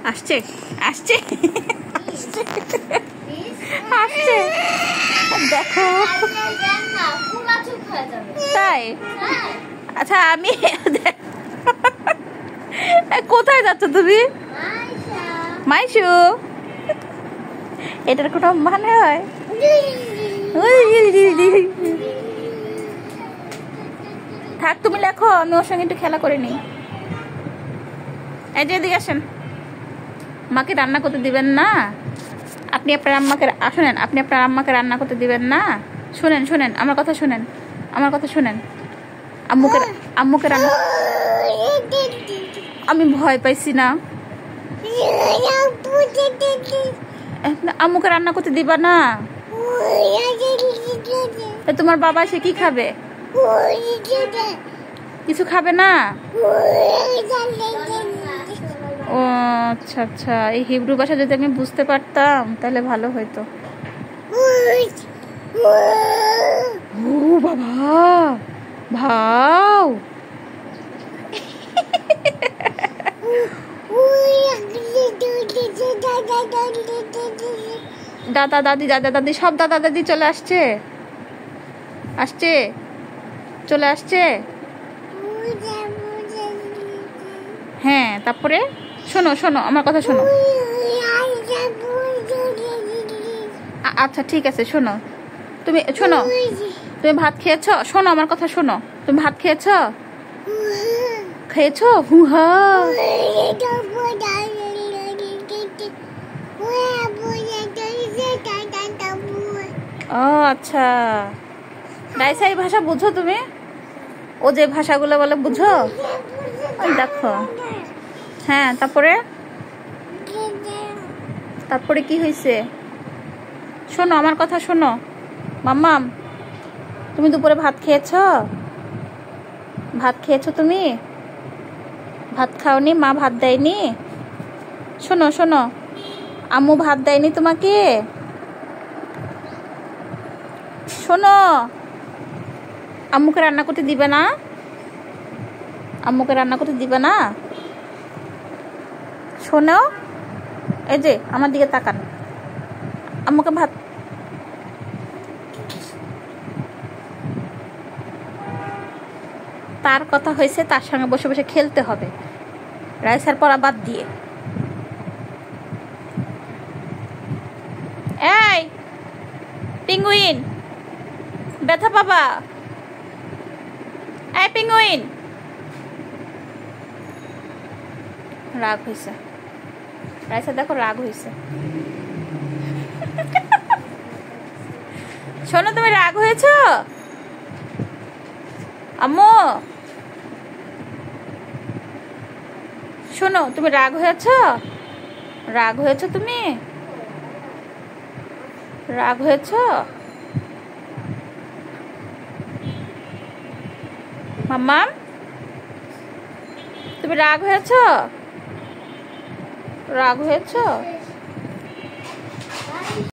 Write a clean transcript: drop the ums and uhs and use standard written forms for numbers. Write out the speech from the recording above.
আসছে আসছে আসছে দেখো তাই আচ্ছা আমি কোথায় যাচ্ছ তুমি মাইশু এটার কোনো মানে হয় থাক তুমি লেখো আমি ওর সঙ্গে একটু খেলা করে নিই এই যে এদিকে আসেন মাকে রান্না করতে দিবেন না আপনি আপনার আম্মাকে শুনেন আপনি আপনার আম্মাকে রান্না করতে দিবেন না শুনেন শুনেন আমার কথা শুনেন আমার কথা শুনেন আম্মুকে রান্না আমি ভয় পাইছি না আম্মুকে রান্না করতে দিবা না তোমার বাবা সে কি খাবে কিছু খাবে না ও আচ্ছা আচ্ছা এই হিব্রু ভাষা যদি আমি বুঝতে পারতাম তাহলে ভালো হইতো ও বাবা ভাও দাদা দাদি সব দাদা দাদি চলে আসছে আসছে চলে আসছে হ্যাঁ তারপরে শোনো শোনো আমার কথা শোনো আচ্ছা ঠিক আছে শোনো তুমি শোনো তুমি ভাত খেয়েছো শোনো আমার কথা শোনো তুমি ভাত খেয়েছো খেয়েছো হুহা ও আচ্ছা রাইসাই ভাষা বুঝো তুমি ও যে ভাষাগুলো বলে বুঝো দেখো হ্যাঁ তারপরে কি হয়েছে শোনো আমার কথা শোনো মাম্মাম তুমি দুপুরে ভাত খেয়েছো তুমি ভাত খাওনি মা ভাত দেয়নি শোনো শোনো আম্মু ভাত দেয়নি তোমাকে শোনো আম্মুকে রান্না করতে দিবে না শোনো এই যে আমার দিকে তাকান আম্মুকে ভাত তার কথা হয়েছে তার সঙ্গে বসে বসে খেলতে হবে রাইসার পড়া বাদ দিয়ে এই পেঙ্গুইন ব্যথা পাবা এই পেঙ্গুইন রাগ হয়েছে রাইসা দেখো রাগ হয়েছে শোনো তুমি রাগ হয়েছো আম্মু শোনো তুমি রাগ হয়েছো তুমি রাগ হয়েছো মাম্মা তুমি রাগ হয়েছো